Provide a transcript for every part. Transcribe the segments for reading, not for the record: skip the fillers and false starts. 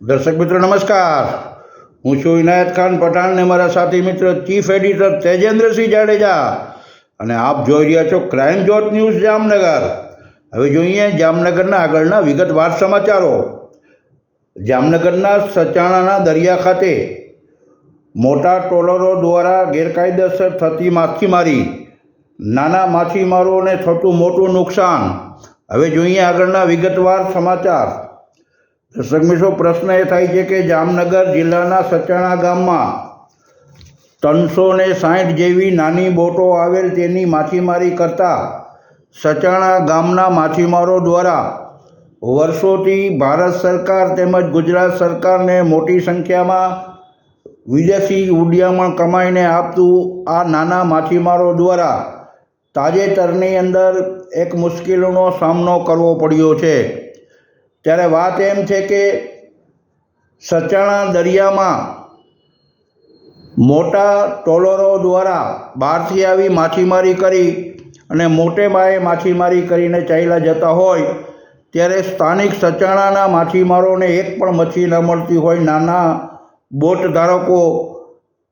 દર્શક મિત્રો નમસ્કાર, હું છું ઇનાયત ખાન પઠાણ ને મારા સાથી મિત્ર ચીફ એડિટર તેજેન્દ્રસિંહ જાડેજા અને આપ જોઈ રહ્યા છો ક્રાઇમ જોત ન્યૂઝ જામનગર। હવે જોઈએ જામનગરના આગળના વિગતવાર સમાચારો। જામનગરના સચાણાના દરિયા ખાતે મોટા ટ્રોલરો દ્વારા ગેરકાયદેસર થતી માછીમારી, નાના માછીમારોને થતું મોટું નુકસાન। હવે જોઈએ આગળના વિગતવાર સમાચાર। દર્શક મિત્રો, પ્રશ્ન એ થાય છે કે જામનગર જિલ્લાના સચાણા ગામમાં 360 જેવી નાની બોટો આવેલ તેની માછીમારી કરતા સચાણા ગામના માછીમારો દ્વારા વર્ષોથી ભારત સરકાર તેમજ ગુજરાત સરકારને મોટી સંખ્યામાં વિદેશી ઉડિયામણ કમાઈને આપતું આ નાના માછીમારો દ્વારા તાજેતરની અંદર એક મુશ્કેલીનો સામનો કરવો પડ્યો છે। ત્યારે વાત એમ છે કે સચાણા દરિયામાં મોટા ટ્રોલરો દ્વારા બહારથી આવી માછીમારી કરી અને મોટે પાયે માછીમારી કરીને ચાલ્યા જતા હોય ત્યારે સ્થાનિક સચાણાના માછીમારોને એક પણ મચ્છી ન મળતી હોય, નાના બોટ ધારકો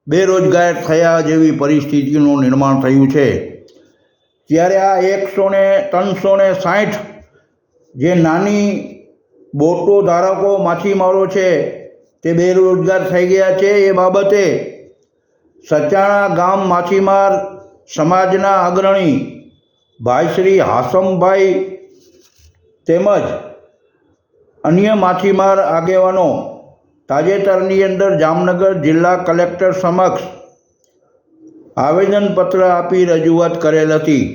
બેરોજગાર થયા જેવી પરિસ્થિતિનું નિર્માણ થયું છે। ત્યારે આ 360 જે નાની બોટો ધારકો માછીમારો છે તે બેરોજગાર થઈ ગયા છે। એ બાબતે સચાણા ગામ માછીમાર સમાજના અગ્રણી ભાઈ શ્રી હાસમભાઈ તેમજ અન્ય માછીમાર આગેવાનો તાજેતરની અંદર જામનગર જિલ્લા કલેક્ટર સમક્ષ આવેદનપત્ર આપી રજૂઆત કરેલ હતી।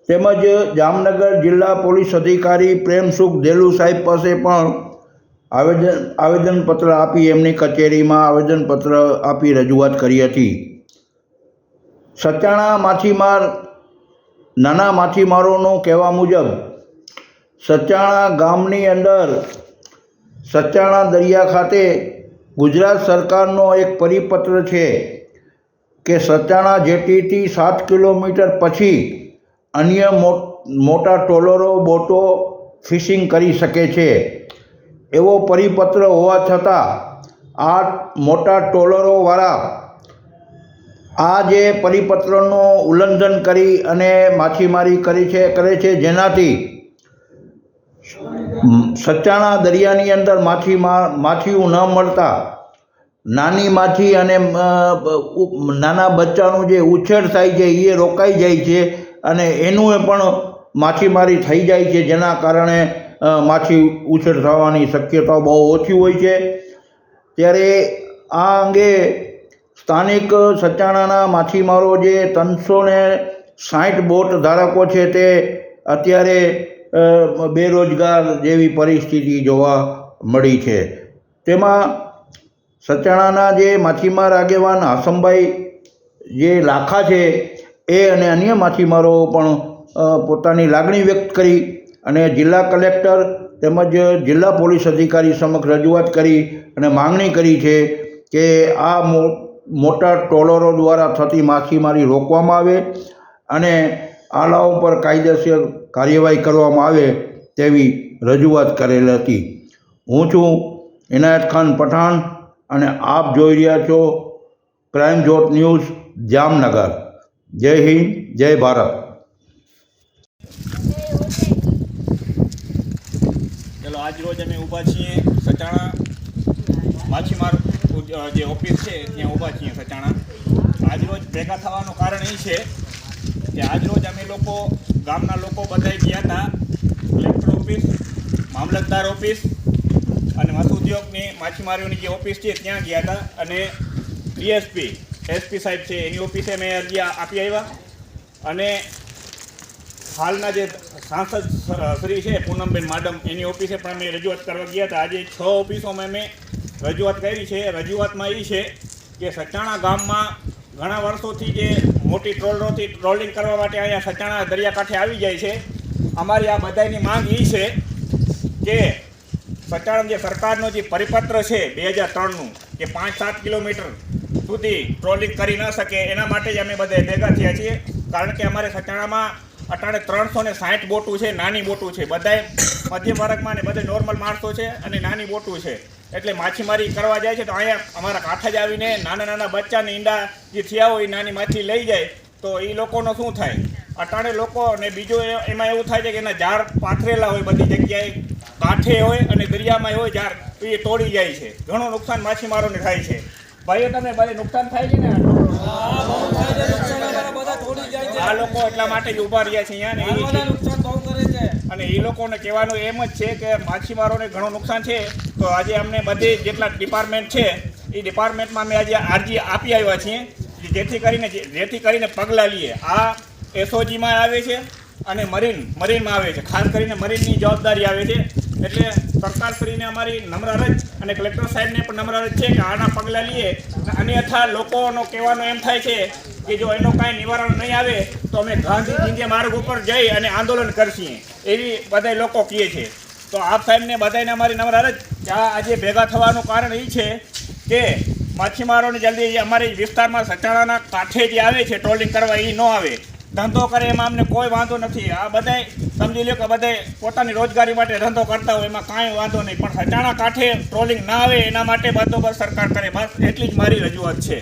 તેમજ જામનગર જિલ્લા પોલીસ અધિકારી પ્રેમસુખ દેલુ સાહેબ પાસે પણ આવેદનપત્ર આપી એમની કચેરીમાં આવેદનપત્ર આપી રજૂઆત કરી હતી। સચાણા માછીમાર નાના માછીમારોનો કહેવા મુજબ સચાણા ગામની અંદર સચાણા દરિયા ખાતે ગુજરાત સરકારનો એક પરિપત્ર છે કે સચાણા જેટીથી 7 કિલોમીટર પછી અન્ય મોટા ટ્રોલરો બોટો ફિશિંગ કરી શકે છે। એવો પરિપત્ર હોવા છતાં આ મોટા ટ્રોલરોવાળા આ જે પરિપત્રનું ઉલ્લંઘન કરી અને માછીમારી કરે છે જેનાથી સચાણા દરિયાની અંદર માછીઓ ન મળતા નાની માછી અને નાના બચ્ચાનું જે ઉછેર થાય છે એ રોકાઈ જાય છે અને એનું પણ માછીમારી થઈ જાય છે, જેના કારણે માછી ઉછેર થવાની શક્યતાઓ બહુ ઓછી હોય છે। ત્યારે આ અંગે સ્થાનિક સચાણાના માછીમારો જે 360 બોટ ધારકો છે તે અત્યારે બેરોજગાર જેવી પરિસ્થિતિ જોવા મળી છે। તેમાં સચાણાના જે માછીમાર આગેવાન હાસમભાઈ જે લાખા છે એ અને અન્ય માછીમારો પણ પોતાની લાગણી વ્યક્ત કરી અને જિલ્લા કલેક્ટર તેમજ જિલ્લા પોલીસ અધિકારી સમક્ષ રજૂઆત કરી અને માંગણી કરી છે કે આ મોટા ટ્રોલરો દ્વારા થતી માછીમારી રોકવામાં આવે અને આના ઉપર કાયદેસર કાર્યવાહી કરવામાં આવે તેવી રજૂઆત કરેલ હતી। હું છું ઇનાયત ખાન પઠાણ અને આપ જોઈ રહ્યા છો ક્રાઇમ જોત ન્યૂઝ જામનગર। જય હિન્દ, જય ભારત। ચલો, આજ રોજ અમે ઊભા છીએ સચાણા માછીમાર જે ઓફિસ છે ત્યાં ઊભા છીએ સચાણા। આજ રોજ ભેગા થવાનું કારણ એ છે કે આજ રોજ અમે લોકો ગામના લોકો બધા ગયા હતા કલેક્ટર ઓફિસ, મામલતદાર ઓફિસ અને મત્સ્યોદ્યોગની માછીમારીઓની જે ઓફિસ છે ત્યાં ગયા હતા અને એસપી સાહેબ છે એની ઓફિસે મેં અરજી આપી આવ્યા અને હાલના જે સાંસદ શ્રી છે પૂનમબેન માડમ એની ઓફિસે પણ અમે રજૂઆત કરવા ગયા હતા। આજે 6 ઓફિસોમાં મેં રજૂઆત કરી છે। રજૂઆતમાં એ છે કે સચાણા ગામમાં ઘણા વર્ષોથી જે મોટી ટ્રોલરોથી ટ્રોલિંગ કરવા માટે અહીંયા સચાણા દરિયાકાંઠે આવી જાય છે। અમારી આ બધાની માંગ એ છે કે સચાણા જે સરકારનો જે પરિપત્ર છે 2003નું કે 5-7 કિલોમીટર સુધી ટ્રોલિંગ કરી ન શકે એના માટે જ અમે બધા ભેગા થયા છીએ। કારણ કે અમારે સચાણામાં અટાણે 360 બોટું છે, નાની બોટું છે, બધાય મધ્યમ વર્ગમાં ને બધા નોર્મલ માણસો છે અને નાની બોટું છે. એટલે માછીમારી કરવા જાય છે તો અહીંયા અમારા કાંઠા જ આવીને નાના નાના બચ્ચાને ઈંડા જે થયા હોય નાની માછલી લઈ જાય તો એ લોકોનો શું થાય? અટાણે લોકો ને બીજું એમાં એવું થાય છે કે એના ઝાડ પાથરેલા હોય બધી જગ્યાએ, કાંઠે હોય અને દરિયામાં હોય ઝાડ, તો એ તોડી જાય છે. ઘણું નુકસાન માછીમારોને થાય છે. ભાઈઓ તમને બધે નુકસાન થાય છે ને? આ લોકો એટલા માટે જ ઊભા રહ્યા છે અહીંયા અને એ લોકોને કહેવાનું એમ જ છે કે માછીમારોને ઘણું નુકસાન છે. તો આજે અમને બધી જેટલા ડિપાર્ટમેન્ટ છે એ ડિપાર્ટમેન્ટમાં અમે આજે અરજી આપી આવ્યા છીએ જેથી કરીને પગલાં લઈએ. આ એસઓજીમાં આવે છે અને મરીનમાં આવે છે. ખાસ કરીને મરીનની જવાબદારી આવે છે. એટલે સરકારશ્રીને અમારી નમ્ર અરજ અને કલેક્ટર સાહેબને પણ નમ્ર અરજ છે કે આના પગલાં લઈએ. અન્યથા લોકોનો કહેવાનો એમ થાય છે કે જો એનો કાંઈ નિવારણ નહીં આવે તો અમે ગાંધીજી માર્ગ ઉપર જઈ અને આંદોલન કરશીએ, એવી બધા લોકો કહે છે. તો આપ સાહેબને બધાને અમારી નમ્ર અરજ કે આ આજે ભેગા થવાનું કારણ એ છે કે માછીમારોને જલ્દી અમારી વિસ્તારમાં સચાણાના કાંઠે જે આવે છે ટ્રોલિંગ કરવા એ ન આવે. ધંધો કરે એમાં અમને કોઈ વાંધો નથી. આ બધાય સમજી લો કે બધાય પોતાની રોજગારી માટે ધંધો કરતા હોય, એમાં કાંઈ વાંધો નહીં, પણ સચાણા કાંઠે ટ્રોલિંગ ના આવે એના માટે બંદોબસ્ત સરકાર કરે. બસ એટલી જ મારી રજૂઆત છે.